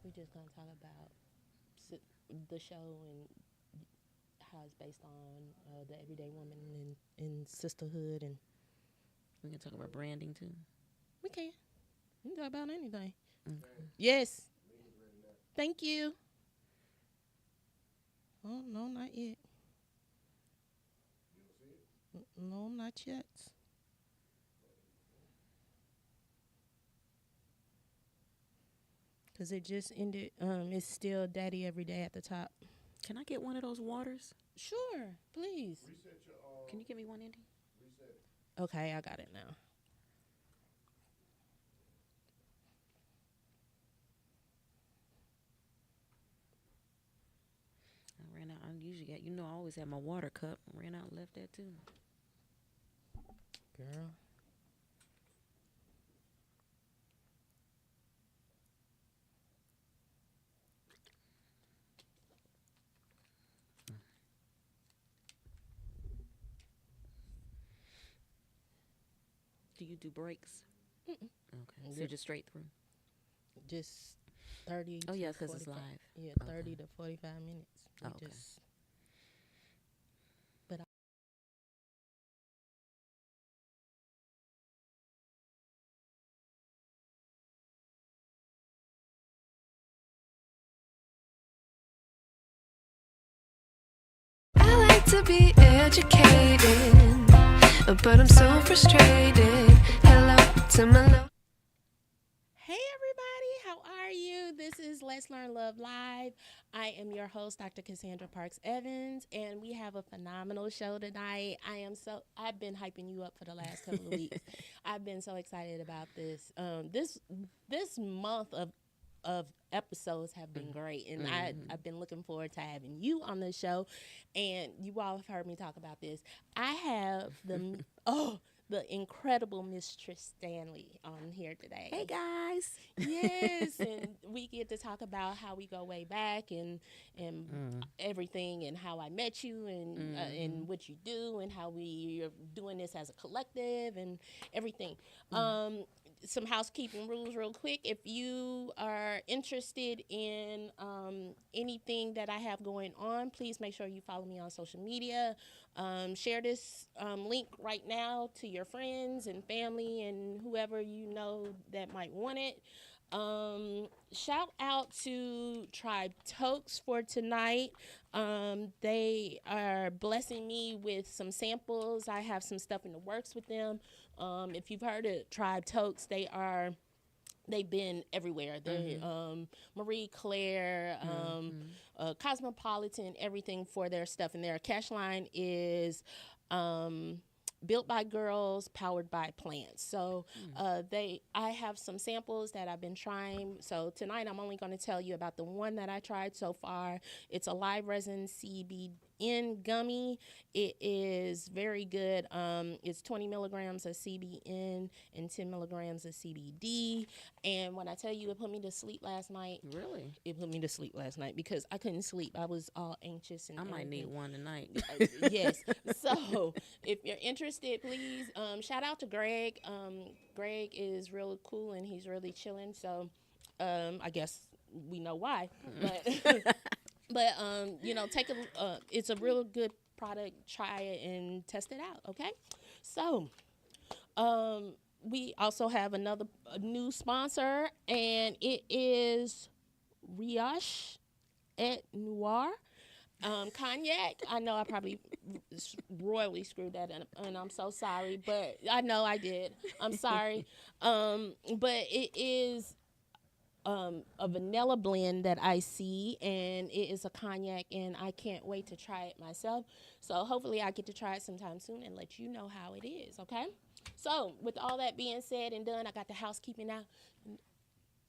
We just gonna talk about the show and how it's based on the everyday woman and sisterhood, and We can talk about branding too. we can. We can talk about anything. Okay. Yes. Thank you. Oh no, not yet. No, not yet. Cause it just ended. It's still Daddy every day at the top. Can I get one of those waters? Sure, please. Can you give me one, Indy? Okay, I got it now. I ran out. I usually get. I always have my water cup. Ran out and left that too. Girl. Do you do breaks? Mm-mm. Okay. So you're just straight through. Just 30. Oh to yeah, because it's 45 live. Yeah, Okay. 30 to 45 minutes. We Oh, okay. just. But I like to be educated, but I'm so frustrated. Hello to my love. hey, everybody, how are you? This is Let's Learn Love Live. I am your host, Dr. Cassandra Parks Evans, and we have a phenomenal show tonight. I've been hyping you up for the last couple of weeks. I've been so excited about this. This month of episodes have been great, and I've been looking forward to having you on the show. And you all have heard me talk about this. I have the incredible Miss Trish Standley on here today. Hey guys. Yes, and we get to talk about how we go way back and everything, and how I met you, and what you do, and how we are doing this as a collective and everything. Some housekeeping rules real quick. If you are interested in anything that I have going on, please make sure you follow me on social media. Share this link right now to your friends and family and whoever you know that might want it. Shout out to Tribe Tokes for tonight. They are blessing me with some samples. I have some stuff in the works with them. If you've heard of Tribe Tokes, they've been everywhere. They Marie Claire, Cosmopolitan, everything for their stuff. And their cash line is built by girls, powered by plants. So I have some samples that I've been trying. So tonight I'm only going to tell you about the one that I tried so far. It's a live resin CBN gummy. It is very good. It's 20 milligrams of CBN and 10 milligrams of CBD. And when I tell you it put me to sleep last night, Really? it put me to sleep last night because I couldn't sleep. I was all anxious and I might need everything. one tonight. Yes. So if you're interested, please shout out to Greg. Greg is really cool and he's really chilling. So I guess we know why. But take it's a real good product. Try it and test it out. Okay. So we also have a new sponsor, and it is Riche et Noir. Cognac. I know I probably royally screwed that up, and I'm so sorry, but I know I did. I'm sorry. But it is a vanilla blend that I see, and it is a cognac, and I can't wait to try it myself. So hopefully I get to try it sometime soon and let you know how it is, okay? So with all that being said and done, I got the housekeeping now.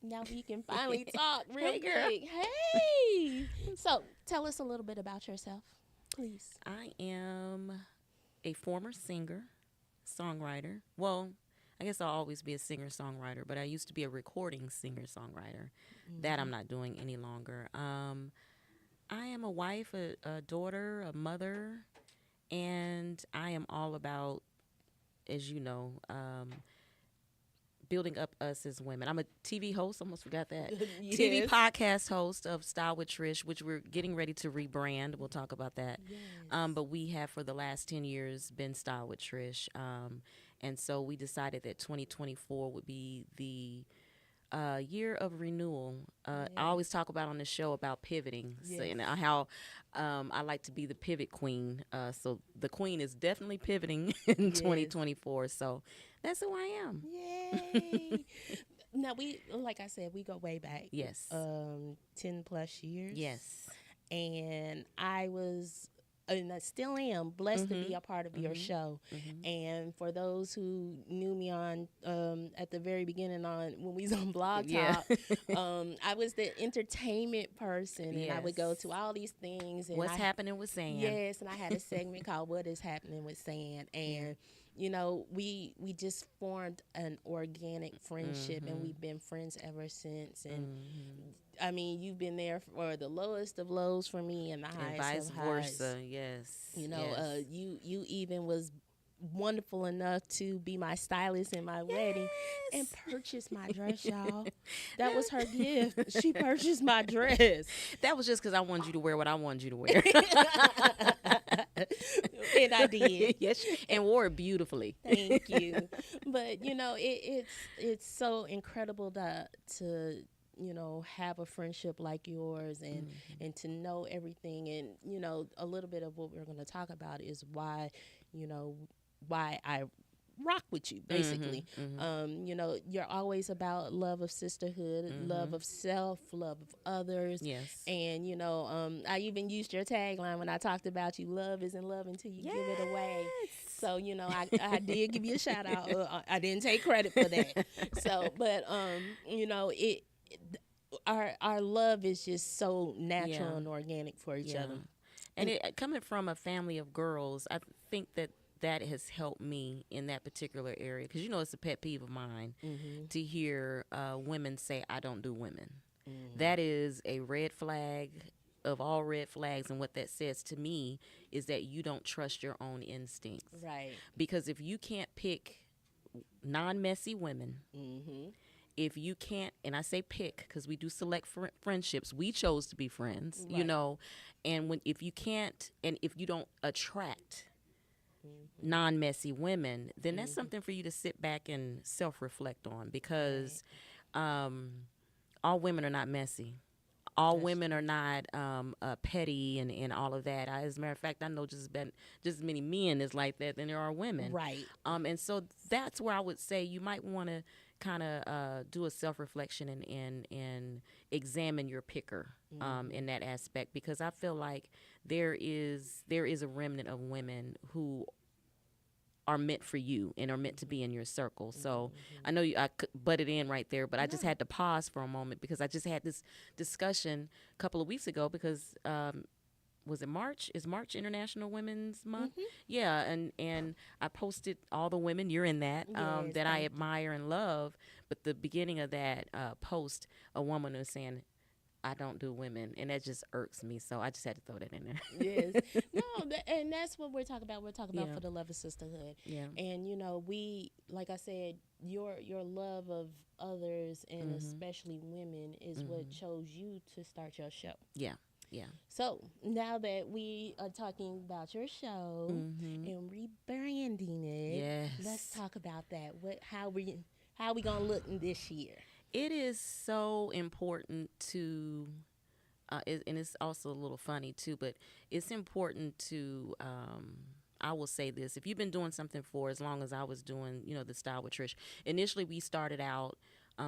Now we can finally talk real Hey, girl. quick. Hey! So tell us a little bit about yourself, please. I am a former singer, songwriter. Well, I guess I'll always be a singer-songwriter, but I used to be a recording singer-songwriter. That I'm not doing any longer. I am a wife, a daughter, a mother, and I am all about, as you know, building up us as women. I'm a TV host. Almost forgot that. Yes. TV podcast host of Style with Trish, which we're getting ready to rebrand. We'll talk about that. Yes. But we have for the last 10 years been Style with Trish. And so we decided that 2024 would be the year of renewal. I always talk about on the show about pivoting, so, and how I like to be the pivot queen. So the queen is definitely pivoting in 2024. So that's who I am. Yay. Now, like I said, we go way back. Yes. 10 plus years. Yes. And I was, and I still am, blessed to be a part of your show. And for those who knew me on at the very beginning when we was on Blog Talk, I was the entertainment person, and I would go to all these things. And What's happening with Sand? Yes, and I had a segment called "What Is Happening with Sand," and you know, we just formed an organic friendship, and we've been friends ever since. And I mean, you've been there for the lowest of lows for me and the highest of highs. Vice versa, yes. You know, you even was wonderful enough to be my stylist in my wedding and purchase my dress, y'all. That was her gift. She purchased my dress. That was just because I wanted you to wear what I wanted you to wear. And I did. Yes, and wore it beautifully. Thank you. But you know, it's so incredible to you know, have a friendship like yours, and to know everything. And you know, a little bit of what we're going to talk about is why, you know, why I rock with you, basically. You know, you're always about love of sisterhood, love of self, love of others. Yes. And you know, I even used your tagline when I talked about you: love isn't love until you give it away. So you know, I did give you a shout out. I didn't take credit for that. So, but you know, our love is just so natural and organic for each other. And coming from a family of girls, I think that has helped me in that particular area, because you know it's a pet peeve of mine to hear women say, "I don't do women." That is a red flag of all red flags, and what that says to me is that you don't trust your own instincts. Right. Because if you can't pick non-messy women, if you can't, and I say pick because we do select friendships, we chose to be friends, you know, and if you can't, and if you don't attract non-messy women, then that's something for you to sit back and self-reflect on, because all women are not messy. All women are not petty and all of that. As a matter of fact, I know just as many men is like that than there are women. Right. And so that's where I would say you might want to kind of do a self-reflection and examine your picker in that aspect, because I feel like there is a remnant of women who are meant for you and are meant to be in your circle. So I know I butted in right there, but I just had to pause for a moment, because I just had this discussion a couple of weeks ago, because was it March? Is March International Women's Month? Yeah, and I posted all the women, you're in that, that I admire and love. But the beginning of that post, a woman was saying, "I don't do women," and that just irks me. So I just had to throw that in there. Yes. No, and that's what we're talking about. We're talking about for the love of sisterhood. Yeah. And you know, we, like I said, your love of others, and especially women, is what chose you to start your show. Yeah. Yeah. So now that we are talking about your show and rebranding it, let's talk about that. How we gonna look in this year? It is so important to, and it's also a little funny too, but it's important to, I will say this, if you've been doing something for as long as I was doing, you know, the Style with Trish, initially we started out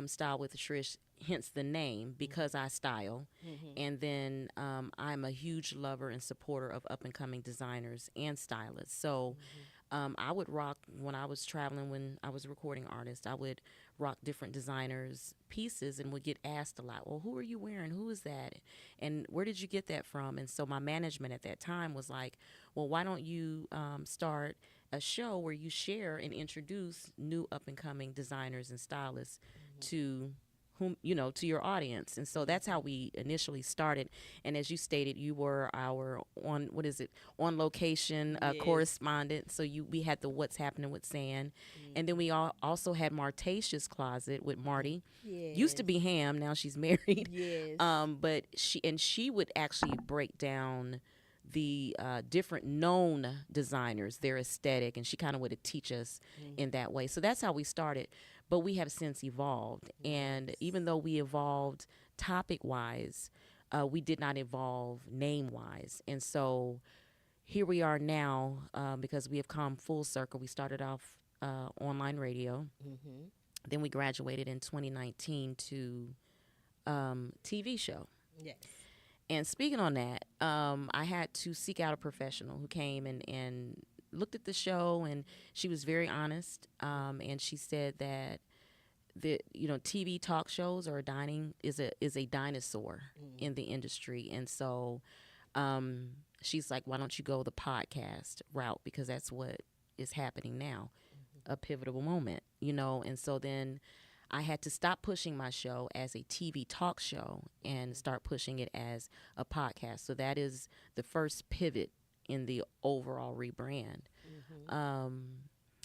Style with Trish, hence the name, because I style. And then I'm a huge lover and supporter of up-and-coming designers and stylists. So I would rock, when I was traveling, when I was a recording artist, I would rock different designers' pieces and would get asked a lot, well, who are you wearing? Who is that? And where did you get that from? And so my management at that time was like, well, why don't you start a show where you share and introduce new up-and-coming designers and stylists to whom, to your audience. And so that's how we initially started. And as you stated, you were our on location Yes. correspondent. So we had the What's Happening with San, and then we also had Martasia's Closet with Marty. Used to Yes. be Ham, now she's married. Yes. But she would actually break down the different known designers, their aesthetic, and she kind of would teach us in that way. So that's how we started. But we have since evolved, and even though we evolved topic-wise, we did not evolve name-wise. And so here we are now, because we have come full circle. We started off online radio. Then we graduated in 2019 to TV show. Yes. And speaking on that, I had to seek out a professional who came and looked at the show, and she was very honest. And she said that TV talk shows are is a dinosaur in the industry. And so she's like, why don't you go the podcast route, because that's what is happening now, a pivotal moment, And so then I had to stop pushing my show as a TV talk show and start pushing it as a podcast. So that is the first pivot in the overall rebrand.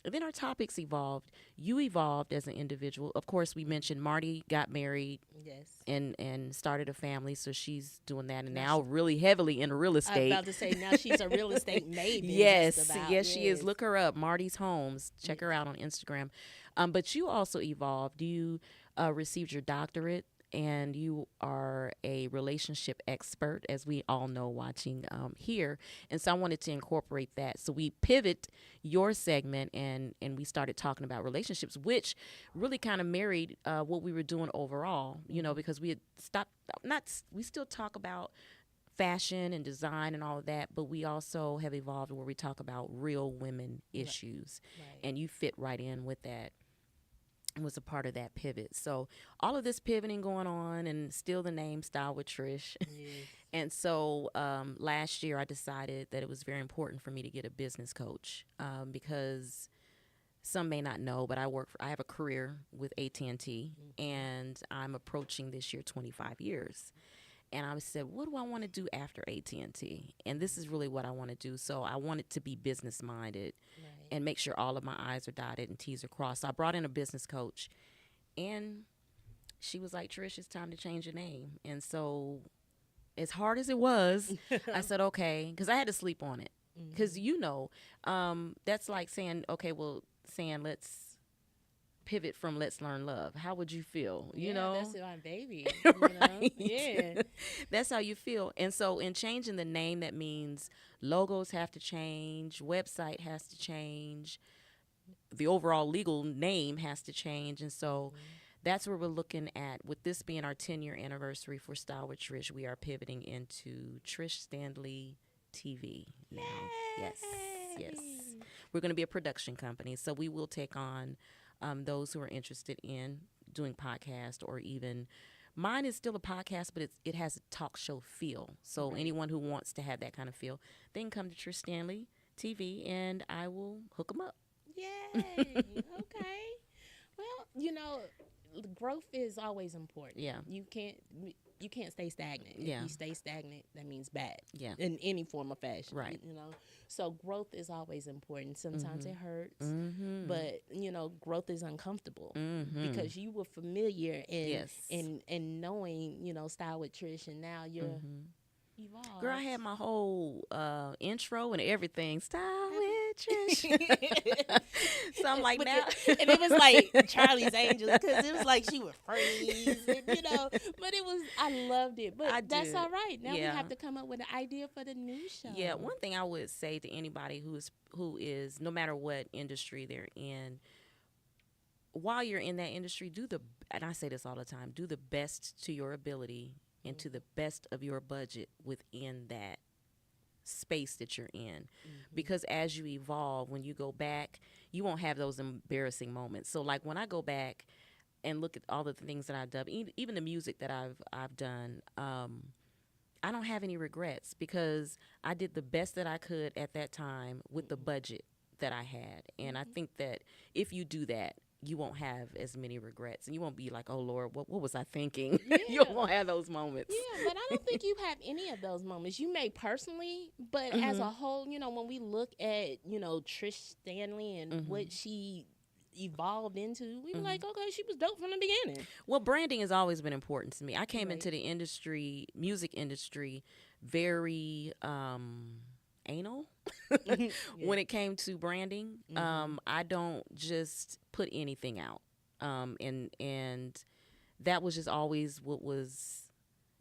And then our topics evolved. You evolved as an individual. Of course, we mentioned Marty got married. Yes. And started a family, so she's doing that, and now really heavily in real estate. I was about to say, now she's a real estate maven. Yes, she is. Look her up, Marty's Homes. Check her out on Instagram. But you also evolved. You received your doctorate, and you are a relationship expert, as we all know watching here. And so I wanted to incorporate that. So we pivot your segment, and we started talking about relationships, which really kind of married what we were doing overall, because we had stopped, we still talk about fashion and design and all of that, but we also have evolved where we talk about real women issues. Right. And you fit right in with that. Was a part of that pivot. So all of this pivoting going on, and still the name Style with Trish. Yes. And so last year I decided that it was very important for me to get a business coach, because some may not know, but I have a career with AT&T, and I'm approaching this year 25 years. And I said, what do I want to do after AT&T? And this is really what I want to do. So I wanted to be business minded, and make sure all of my I's are dotted and T's are crossed. So I brought in a business coach, and she was like, Trish, it's time to change your name. And so as hard as it was, I said, okay, because I had to sleep on it. Because, that's like saying, okay, well, let's pivot from Let's Learn Love. How would you feel? That's my baby. Right. Yeah. That's how you feel. And so in changing the name, that means logos have to change, website has to change, the overall legal name has to change. And so that's where we're looking at. With this being our 10-year anniversary for Style with Trish, we are pivoting into Trish Standley TV now. Yes. We're going to be a production company, so we will take on those who are interested in doing podcast, or even mine is still a podcast, but it has a talk show feel. So anyone who wants to have that kind of feel, they can come to Trish Standley TV, and I will hook them up. Yay. Okay. Well, growth is always important. Yeah. You can't stay stagnant. Yeah. If you stay stagnant, that means bad. Yeah. In any form of fashion. Right. So growth is always important. Sometimes it hurts, but growth is uncomfortable because you were familiar in knowing, Style with Trish, and now you're evolved. Girl, I had my whole intro and everything. Style with Trish. So I'm like, now. And it was like Charlie's Angels, because it was like she would freeze, and, but it was, I loved it. But that's all right. Now we have to come up with an idea for the new show. Yeah, one thing I would say to anybody who is, no matter what industry they're in, while you're in that industry, and I say this all the time, do the best to your ability and to the best of your budget within that space that you're in. Because as you evolve, when you go back, you won't have those embarrassing moments. So like when I go back and look at all the things that I've done, even the music that I've done, I don't have any regrets, because I did the best that I could at that time with the budget that I had. And I think that if you do that, you won't have as many regrets, and you won't be like, oh Lord, what was I thinking? Yeah. You won't have those moments. Yeah, but I don't think you have any of those moments. You may personally, but as a whole, when we look at, Trish Standley and what she evolved into, we were like, okay, she was dope from the beginning. Well, branding has always been important to me. I came Right. into the industry, music industry, very anal when it came to branding. I don't just put anything out. And that was just always what was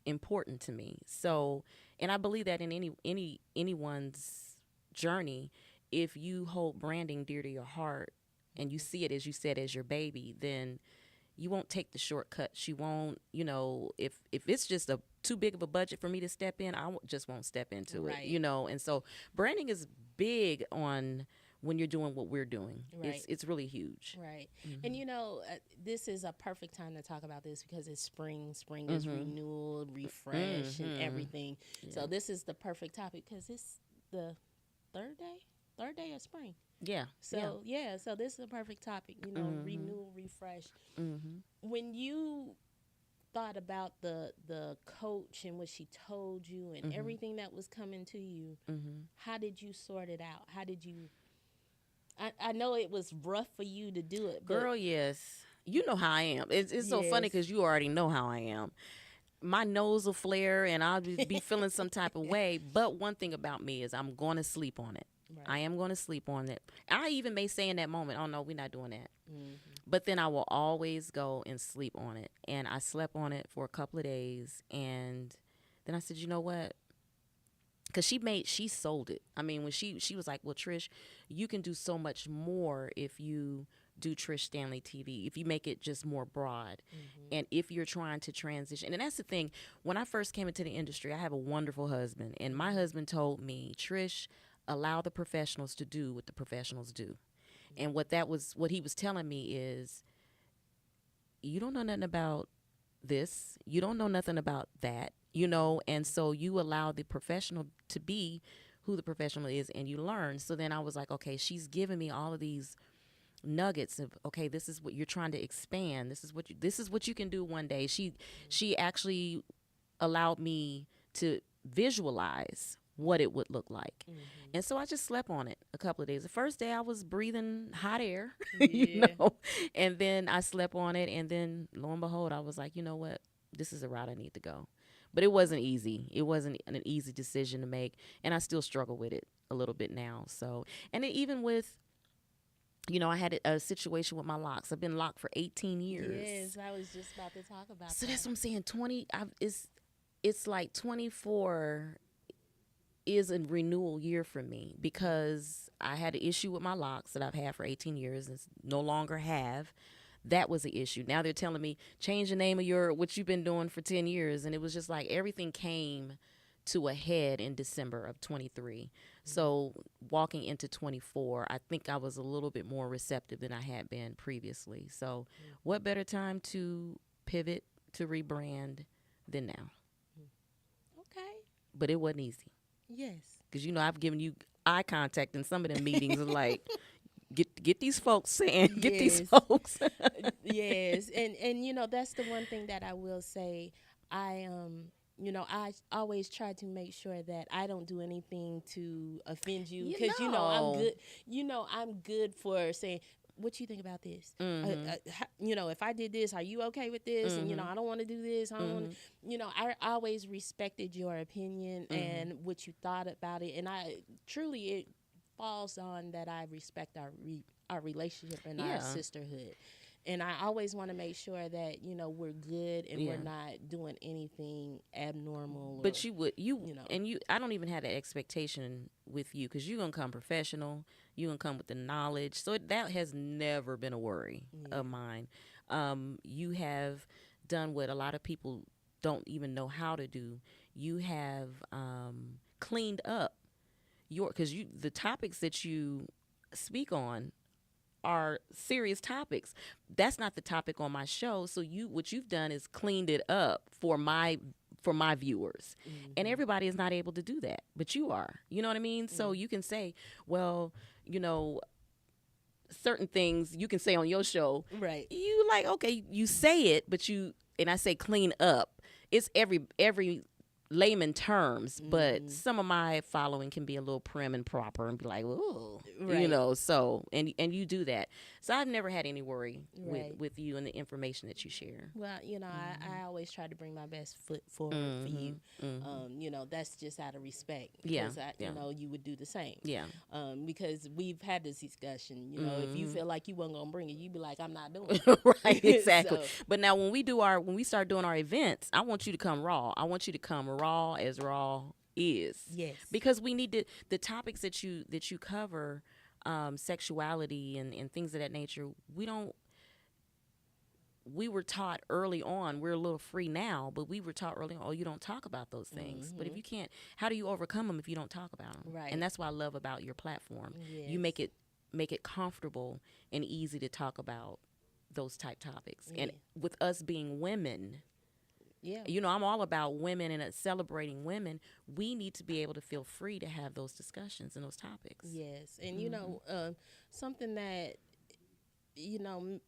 important to me. So, and I believe that in anyone's journey, if you hold branding dear to your heart and you see it, as you said, as your baby, then you won't take the shortcuts. You won't, if it's just too big of a budget for me to step in, just won't step into Right. it, And so branding is big on when you're doing what we're doing. Right. It's really huge. Right. And this is a perfect time to talk about this because it's spring. Spring is renewal, refresh, and everything. Yeah. So this is the perfect topic because it's the third day of spring. Yeah. So so this is a perfect topic, renewal, refresh. When you thought about the coach and what she told you and everything that was coming to you, how did you sort it out? How did you? I know it was rough for you to do it, but Girl, yes. You know how I am. It's so funny because you already know how I am. My nose will flare and I'll be feeling some type of way. But one thing about me is I'm going to sleep on it. Right. I am going to sleep on it. I even may say in that moment, oh, no, we're not doing that. But then I will always go and sleep on it. And I slept on it for a couple of days. And then I said, you know what? Because she sold it. I mean, when she was like, well, Trish, you can do so much more if you do Trish Standley TV, if you make it just more broad. And if you're trying to transition. And that's the thing. When I first came into the industry, I have a wonderful husband. And my husband told me, Trish, allow the professionals to do what the professionals do. And what he was telling me is, you don't know nothing about this. You don't know nothing about that, and so you allow the professional to be who the professional is and you learn. So then I was like, okay, she's giving me all of these nuggets of, okay, this is what you're trying to expand. This is what you can do one day. She actually allowed me to visualize what it would look like. And so I just slept on it a couple of days. The first day I was breathing hot air, and then I slept on it. And then lo and behold, I was like, you know what? This is the route I need to go. But it wasn't easy. It wasn't an easy decision to make. And I still struggle with it a little bit now. So, and even with, I had a situation with my locks. I've been locked for 18 years. Yes, I was just about to talk about So that. that's what I'm saying. It's like 24 is a renewal year for me because I had an issue with my locks that I've had for 18 years and no longer have. That was the issue. Now they're telling me, change the name of what you've been doing for 10 years. And it was just like everything came to a head in December of 23. So walking into 24, I think I was a little bit more receptive than I had been previously. So what better time to pivot, to rebrand than now? Okay. But it wasn't easy. Yes. Because, I've given you eye contact in some of the meetings of like, get these folks saying, get these folks. Yes. And that's the one thing that I will say. I always try to make sure that I don't do anything to offend you because, I'm good. I'm good for saying, what you think about this? If I did this, are you okay with this? And, I don't want to do this. I don't want to, I always respected your opinion and what you thought about it. And it falls on that I respect our relationship and our sisterhood. And I always want to make sure that, we're good and we're not doing anything abnormal. But I don't even have that expectation with you because you're going to come professional. You're going to come with the knowledge. So that has never been a worry of mine. You have done what a lot of people don't even know how to do. You have cleaned up because the topics that you speak on are serious topics. That's not the topic on my show. So what you've done is cleaned it up for my viewers. And everybody is not able to do that, but you are. You know what I mean? So you can say, well, certain things you can say on your show. Right. You like, okay, you say it, but and I say clean up. It's every layman terms, but some of my following can be a little prim and proper and be like, "Ooh," Right. So and you do that. So I've never had any worry Right. with you and the information that you share. Well, I always try to bring my best foot forward for you. That's just out of respect. Yeah, Because you would do the same. Yeah. Because we've had this discussion. If you feel like you weren't gonna bring it, you'd be like, "I'm not doing it." Right, exactly. So, but now when we start doing our events, I want you to come raw. I want you to come raw as raw is. Yes. Because we need the topics that you cover, sexuality and things of that nature. We were taught early on, we're a little free now, but we were taught early on, you don't talk about those things. But if you can't, how do you overcome them if you don't talk about them? Right. And that's what I love about your platform. Yes. You make it comfortable and easy to talk about those type topics. Yeah. And with us being women, yeah. I'm all about women and celebrating women. We need to be able to feel free to have those discussions and those topics. Yes. And, something that,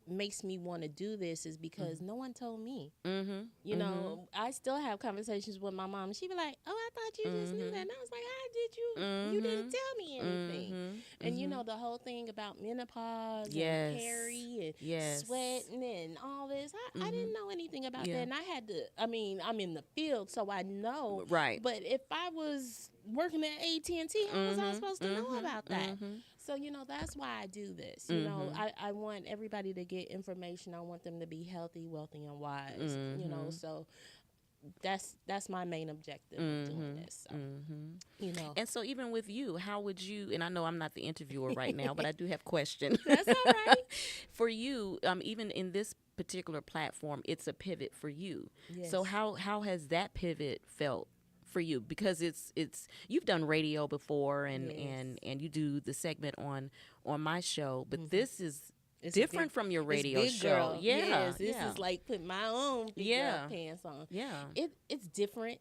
makes me want to do this is because no one told me. I still have conversations with my mom. She'd be like, "Oh, I thought you just knew that." And I was like, "How did you? You didn't tell me anything." And, the whole thing about menopause and hairy and sweating and all this, I didn't know anything about that. And I had to, I'm in the field, so I know. Right. But if I was working at AT&T, how was I supposed to know about that? So, that's why I do this. I want everybody to get information. I want them to be healthy, wealthy, and wise. So that's my main objective of doing this. So, And so even with you, how would you, and I know I'm not the interviewer right now, but I do have questions. That's all right. For you, even in this particular platform, it's a pivot for you. Yes. So how has that pivot felt for you? Because it's you've done radio before and you do the segment on my show, but this is different from your radio big show. Girl. Yeah, yes, this is like putting my own big girl pants on. Yeah, it's different.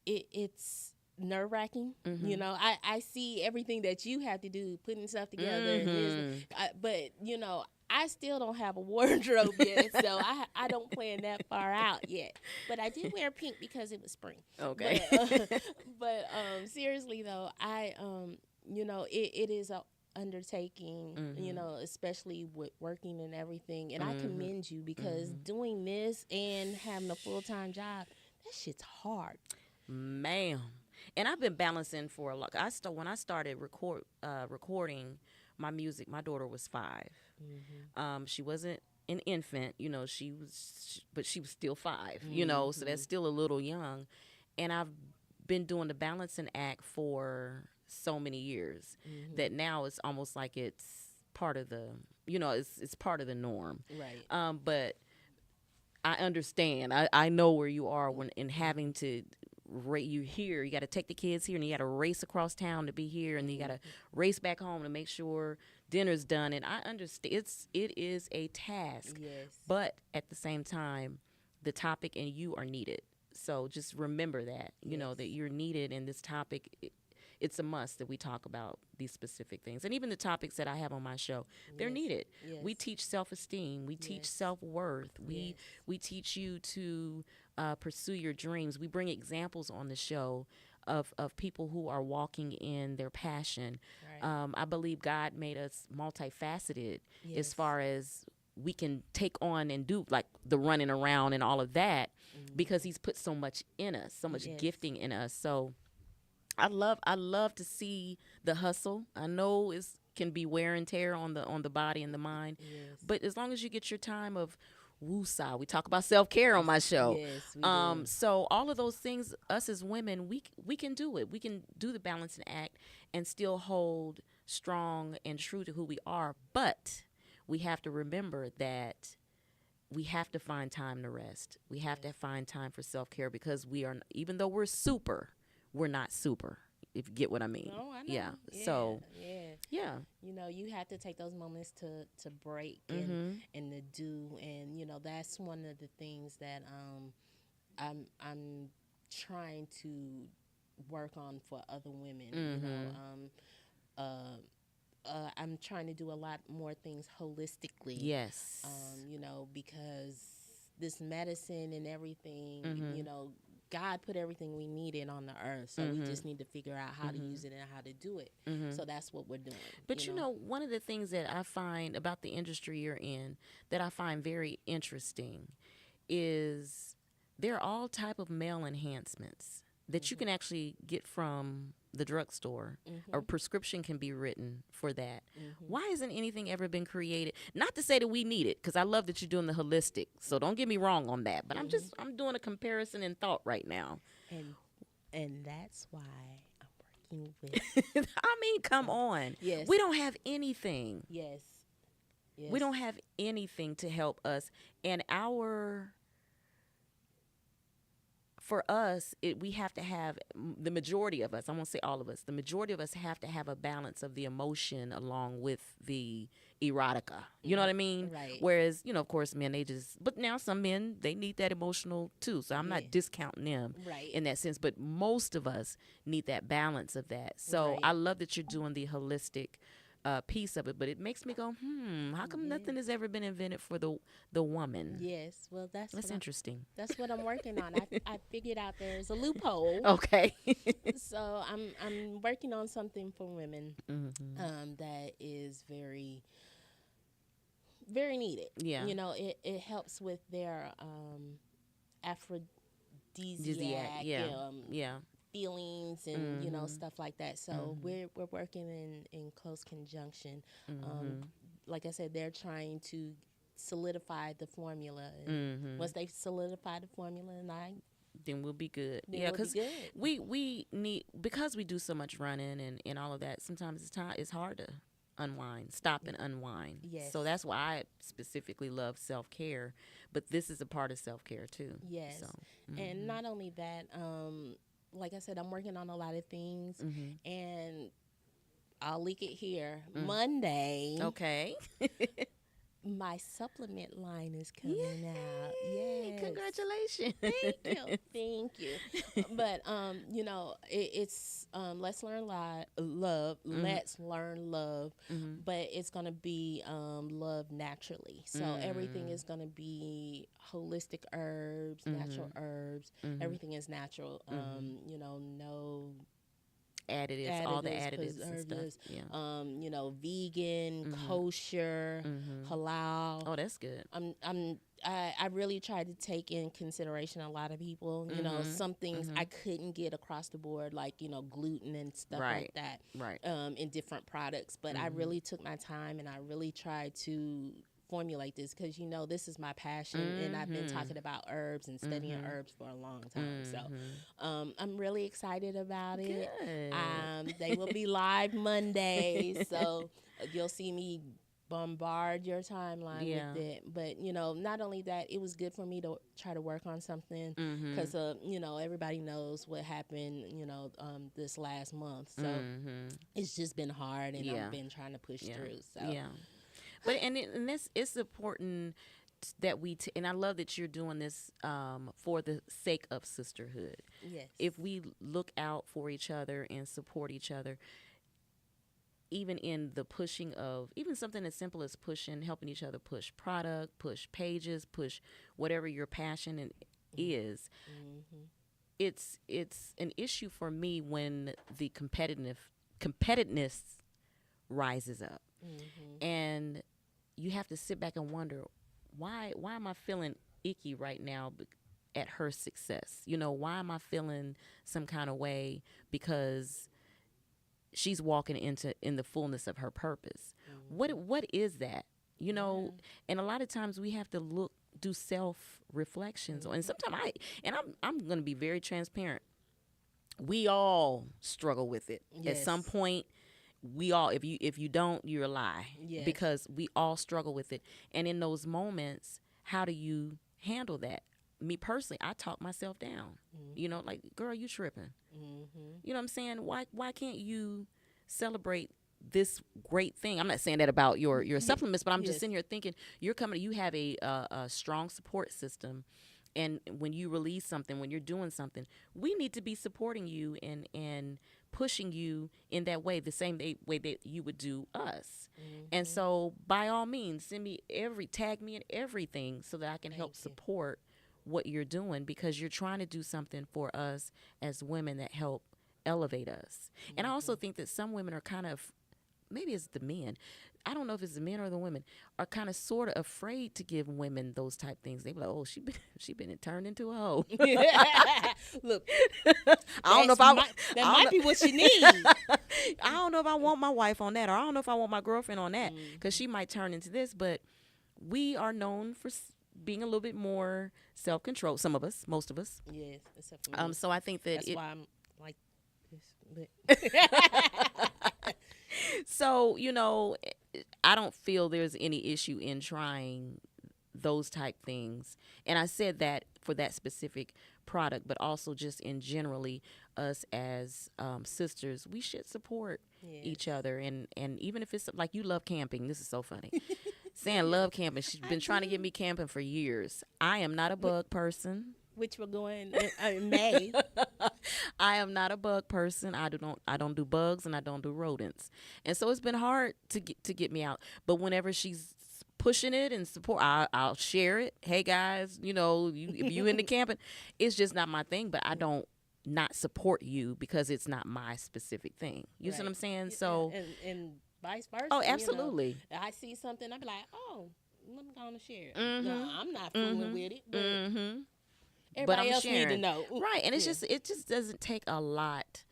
It's nerve-wracking. I see everything that you have to do, putting stuff together, but I still don't have a wardrobe yet, so I don't plan that far out yet. But I did wear pink because it was spring. Okay. But seriously though, it is a undertaking, especially with working and everything. And I commend you because doing this and having a full-time job, that shit's hard. Ma'am. And I've been balancing for a lot. When I started recording my music, my daughter was 5. She wasn't an infant, but she was still 5, so that's still a little young. And I've been doing the balancing act for so many years that now it's almost like it's part of the, it's part of the norm. Right. But I understand. I know where you are when in having to you here. You got to take the kids here, and you got to race across town to be here, and you got to race back home to make sure dinner's done. And I understand it is a task. Yes. But at the same time, the topic and you are needed. So just remember that, that you're needed in this topic. It's a must that we talk about these specific things. And even the topics that I have on my show, they're needed. Yes. We teach self-esteem. We teach self-worth. We teach you to pursue your dreams. We bring examples on the show of people who are walking in their passion. Right. I believe God made us multifaceted as far as we can take on and do like the running around and all of that because he's put so much in us, so much gifting in us. So I love to see the hustle. I know it can be wear and tear on the body and the mind, but as long as you get your time of woosah, we talk about self-care on my show. Yes, we do. So all of those things, us as women, we can do it. We can do the balancing act and still hold strong and true to who we are. But we have to remember that we have to find time to rest. We have to find time for self-care because we are, even though we're super, we're not super, if you get what I mean. No, I know. Yeah. So, yeah. You have to take those moments to break and to do. And, that's one of the things that I'm trying to work on for other women. I'm trying to do a lot more things holistically. Yes. You know, because this medicine and everything, Mm-hmm. you know, God put everything we needed on the earth, so we just need to figure out how to use it and how to do it. So that's what we're doing. But you know, one of the things that I find about the industry you're in that I find very interesting is there are all type of male enhancements that you can actually get from the drugstore. A prescription can be written for that. Why hasn't anything ever been created? Not to say that we need it, because I love that you're doing the holistic. So don't get me wrong on that. But I'm doing a comparison in thought right now. And that's why I'm working with. I mean, come on. Yes. We don't have anything. Yes. We don't have anything to help us. And for us, we have to have, the majority of us, I won't say all of us, the majority of us have to have a balance of the emotion along with the erotica. You know what I mean? Right. Whereas, you know, of course, men, but now some men, they need that emotional too. So I'm not discounting them in that sense. But most of us need that balance of that. So I love that you're doing the holistic piece of it, but it makes me go, how come nothing has ever been invented for the woman? Yes, well, that's interesting. That's what I'm working on. I figured out there's a loophole. Okay. So I'm working on something for women that is very, very needed. Yeah. You know, it helps with their aphrodisiac. Yeah. Feelings and you know, stuff like that. So we're working in close conjunction. Like I said, they're trying to solidify the formula. And once they solidify the formula, then we'll be good. Yeah, because we need, because we do so much running and all of that. Sometimes it's hard to stop and unwind. Yes. So that's why I specifically love self-care. But this is a part of self-care too. Yes. So, and not only that, like I said, I'm working on a lot of things, and I'll leak it here. Monday, okay, my supplement line is coming out. Yes, congratulations! Thank you. But you know, it's let's learn love. Let's learn love, but it's gonna be love naturally. So everything is gonna be holistic herbs, natural herbs. Everything is natural. You know, no additives, all the additives and stuff. Yeah. You know, vegan, kosher, halal. Oh, that's good. I really tried to take in consideration a lot of people. You know, some things I couldn't get across the board, like, you know, gluten and stuff like that. Right. In different products, but I really took my time and I really tried to formulate this, because you know, this is my passion, and I've been talking about herbs and studying herbs for a long time. So I'm really excited about it. They will be live Monday, so you'll see me bombard your timeline with it. But you know, not only that, it was good for me to try to work on something, because you know, everybody knows what happened, you know, this last month. So it's just been hard, and I've been trying to push through. So but and this is important that and I love that you're doing this for the sake of sisterhood. Yes. If we look out for each other and support each other, even in the pushing of even something as simple as helping each other push product, push pages, push whatever your passion is. It's an issue for me when the competitiveness rises up, and you have to sit back and wonder, why am I feeling icky right now at her success? You know, why am I feeling some kind of way because she's walking in the fullness of her purpose? What is that? You know, and a lot of times we have to do self reflections, and sometimes I'm going to be very transparent. We all struggle with it at some point. We all, if you don't, you're a lie. Yes. Because we all struggle with it. And in those moments, how do you handle that? Me personally, I talk myself down. You know, like, girl, you tripping. You know what I'm saying? Why can't you celebrate this great thing? I'm not saying that about your supplements, but I'm just sitting here thinking, you have a strong support system. And when you release something, when you're doing something, we need to be supporting you and pushing you in that way, the same way that you would do us. And so by all means, tag me in everything so that I can help support what you're doing, because you're trying to do something for us as women that help elevate us. And I also think that some women are kind of, maybe it's the men, I don't know if it's the men or the women, are kind of sort of afraid to give women those type things. They be like, oh, she been turned into a hoe. Look, I don't know if that might be what you need. I don't know if I want my wife on that, or I don't know if I want my girlfriend on that, because she might turn into this. But we are known for being a little bit more self-controlled. Some of us, most of us. Yes, except for me. So I think that that's why I'm like this. So, you know, I don't feel there's any issue in trying those type things. And I said that for that specific product, but also just in generally us as sisters, we should support each other. And even if it's like, you love camping, this is so funny. Saying love camping, she's been trying to get me camping for years. I am not a bug person. Which we're going in May. I am not a bug person. I don't do bugs, and I don't do rodents. And so it's been hard to get me out. But whenever she's pushing it and support, I'll share it. Hey guys, you know, if you into camping, it's just not my thing. But I don't not support you because it's not my specific thing. You see what I'm saying? So and vice versa. Oh, absolutely. You know, I see something, I be like, oh, I'm going to share it. No, I'm not fooling with it, but everybody else need to know. Right, and it's just, it just doesn't take a lot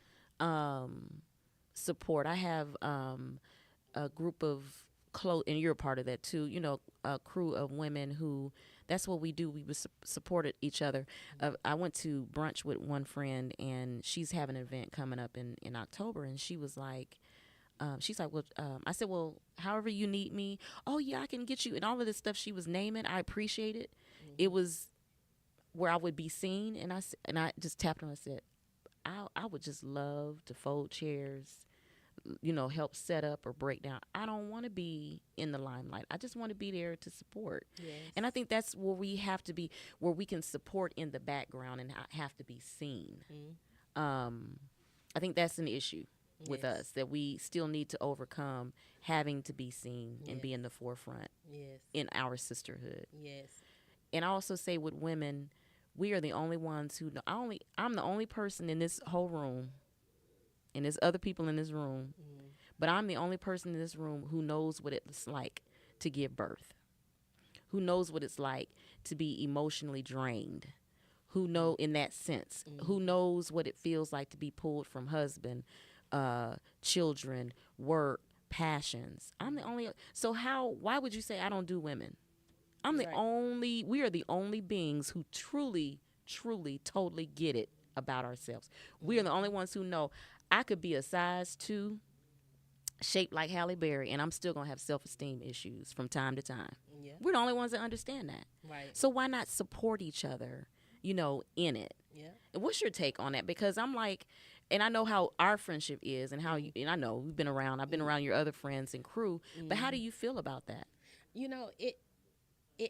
support. I have a group of and you're a part of that too, you know, a crew of women who, that's what we do. We supported each other. I went to brunch with one friend, and she's having an event coming up in October, and she was like, well, I said, well, however you need me. Oh yeah, I can get you. And all of this stuff she was naming, I appreciate it. It was where I would be seen, and I just tapped her and I said, I would just love to fold chairs, you know, help set up or break down. I don't want to be in the limelight. I just want to be there to support. Yes. And I think that's where we have to be, where we can support in the background and not have to be seen. I think that's an issue with us, that we still need to overcome having to be seen and be in the forefront in our sisterhood. Yes. And I also say with women, we are the only ones who know. I'm the only person in this whole room, and there's other people in this room, but I'm the only person in this room who knows what it's like to give birth, who knows what it's like to be emotionally drained, who know in that sense, who knows what it feels like to be pulled from husband, children, work, passions. I'm the only. So why would you say I don't do women? We are the only beings who truly, totally get it about ourselves. We are the only ones who know I could be a size 2, shaped like Halle Berry, and I'm still going to have self-esteem issues from time to time. Yeah. We're the only ones that understand that. Right. So why not support each other, you know, in it? Yeah. And what's your take on that? Because I'm like, and I know how our friendship is, and how and I know we've been around. I've been around your other friends and crew, but how do you feel about that? You know, it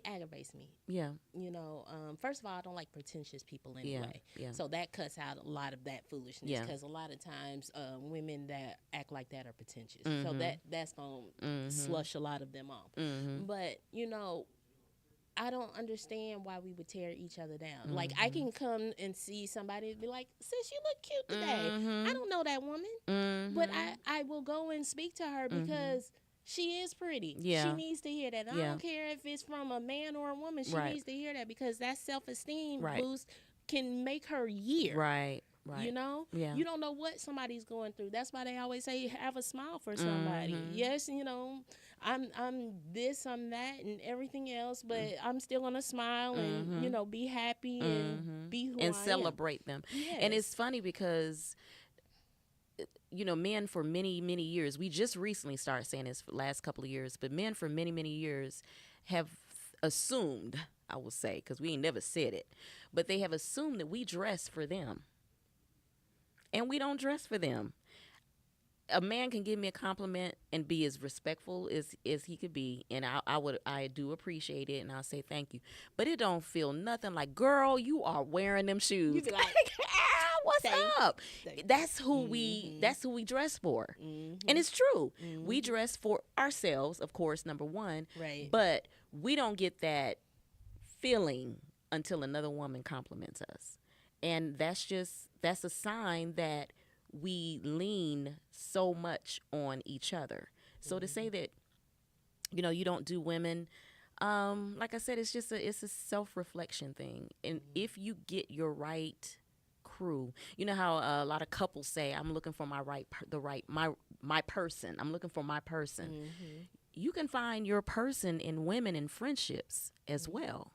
aggravates me. Yeah. You know, first of all, I don't like pretentious people anyway. Yeah. So that cuts out a lot of that foolishness, because a lot of times women that act like that are pretentious. So that's going to slush a lot of them off. But, you know, I don't understand why we would tear each other down. Like, I can come and see somebody and be like, sis, you look cute today. I don't know that woman, but I will go and speak to her because she is pretty. Yeah. She needs to hear that. I don't care if it's from a man or a woman. She needs to hear that, because that self-esteem boost can make her year. Right. Right. You know? Yeah. You don't know what somebody's going through. That's why they always say have a smile for somebody. Yes, you know, I'm this, I'm that, and everything else, but I'm still gonna smile and, you know, be happy and be who and I celebrate am. them. Yes. And it's funny because, you know, men for many, many years, we just recently started saying this for the last couple of years, but men for many, many years have assumed, I will say, because we ain't never said it, but they have assumed that we dress for them. And we don't dress for them. a man can give me a compliment and be as respectful as he could be, and I do appreciate it, and I'll say thank you. But it don't feel nothing like, girl, you are wearing them shoes. You be like, what's thanks, up? thanks. That's who we dress for, and it's true. We dress for ourselves, of course, number one, Right. but we don't get that feeling until another woman compliments us, and that's a sign that we lean so much on each other. So to say that, you don't do women, like I said, it's a self-reflection thing. And if you get your right crew, you know how a lot of couples say, I'm looking for my person. I'm looking for my person. You can find your person in women and friendships as well.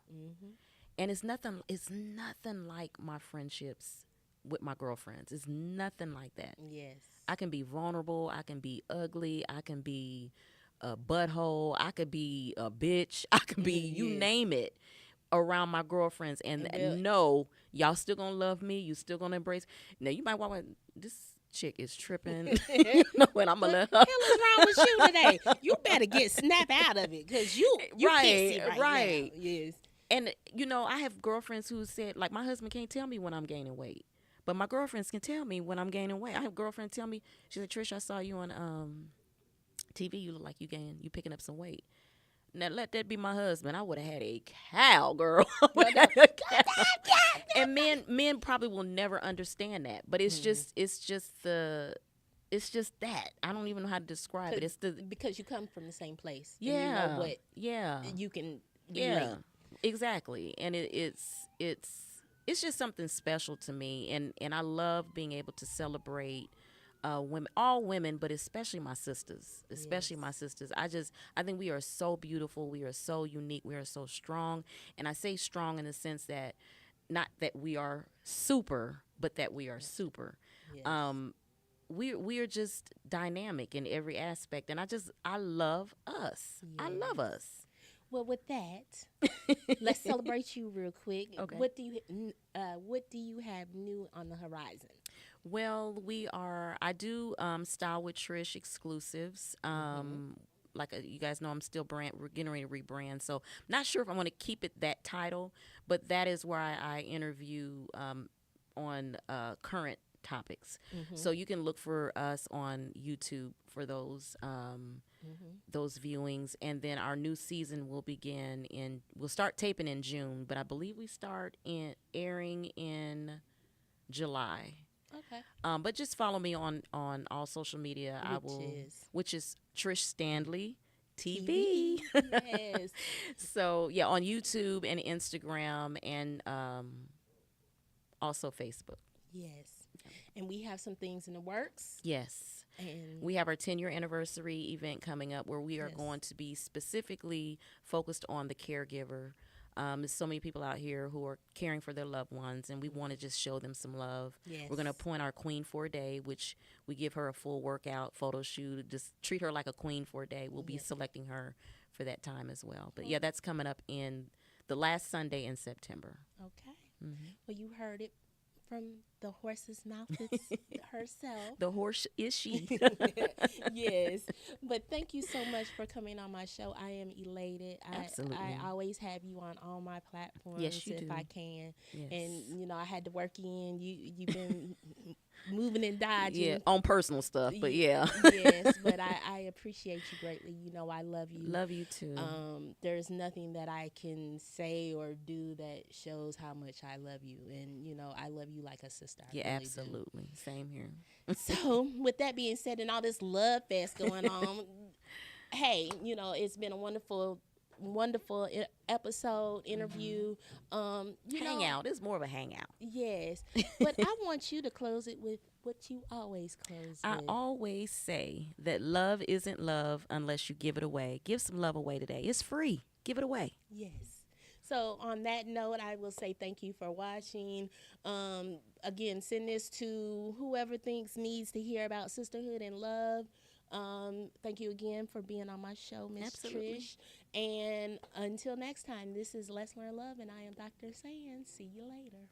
And it's nothing like my friendships with my girlfriends. It's nothing like that. Yes. I can be vulnerable. I can be ugly. I can be a butthole. I could be a bitch. I can be, you name it, around my girlfriends. And no, y'all still gonna love me. You still gonna embrace. Now, you might walk like, this chick is tripping. And I'm gonna let her. What the hell is wrong with you today? You better get snap out of it, because you pissy right now. Yes. And, I have girlfriends who said, like, my husband can't tell me when I'm gaining weight, but my girlfriends can tell me when I'm gaining weight. I have a girlfriend tell me, she said, Trish, I saw you on TV. You look like you picking up some weight. Now, let that be my husband. I would have had a cow, girl. And men probably will never understand that, but it's just that. I don't even know how to describe it. It's because you come from the same place. Yeah. And you know what Yeah. you can relate. Yeah. Exactly. And it's just something special to me, and I love being able to celebrate women, all women, but especially my sisters. I think we are so beautiful. We are so unique. We are so strong. And I say strong in the sense that not that we are super, but that we are super. Yes. We are just dynamic in every aspect, and I love us. Yes. I love us. Well, with that, let's celebrate you real quick. Okay. What do you have new on the horizon? Well, I do Style with Trish exclusives. Like you guys know, I'm still we're getting ready to rebrand. So not sure if I want to keep it that title, but that is where I interview on current topics. So you can look for us on YouTube for those viewings, and then our new season will begin we'll start taping in June, but I believe we start airing in July. Okay. But just follow me on all social media. Which is Trish Standley TV. Yes. So yeah, on YouTube and Instagram, and also Facebook. Yes. And we have some things in the works. Yes. And we have our 10-year anniversary event coming up, where we are going to be specifically focused on the caregiver. There's so many people out here who are caring for their loved ones, and we want to just show them some love. Yes. We're going to appoint our queen for a day, which we give her a full workout, photo shoot, just treat her like a queen for a day. We'll be selecting her for that time as well. But yeah, that's coming up in the last Sunday in September. Okay. Well, you heard it from the horse's mouth herself. The horse is she. Yes. But thank you so much for coming on my show. I am elated. Absolutely. I always have you on all my platforms if I can. Yes. And, I had to work in. You've been moving and dodging. Yeah, on personal stuff, but yeah. Yes, but I appreciate you greatly. I love you. Love you too. There's nothing that I can say or do that shows how much I love you. And, I love you like a sister. I really absolutely. do. Same here. So, with that being said, and all this love fest going on, hey, it's been a wonderful episode, interview. Hangout. It's more of a hangout. Yes. But I want you to close it with what you always close I with. always say that love isn't love unless you give it away. Give some love away today. It's free. Give it away. Yes. So on that note, I will say thank you for watching. Again, send this to whoever needs to hear about sisterhood and love. Thank you again for being on my show, Miss Trish. And until next time, this is Let's Learn Love, and I am Dr. Sands. See you later.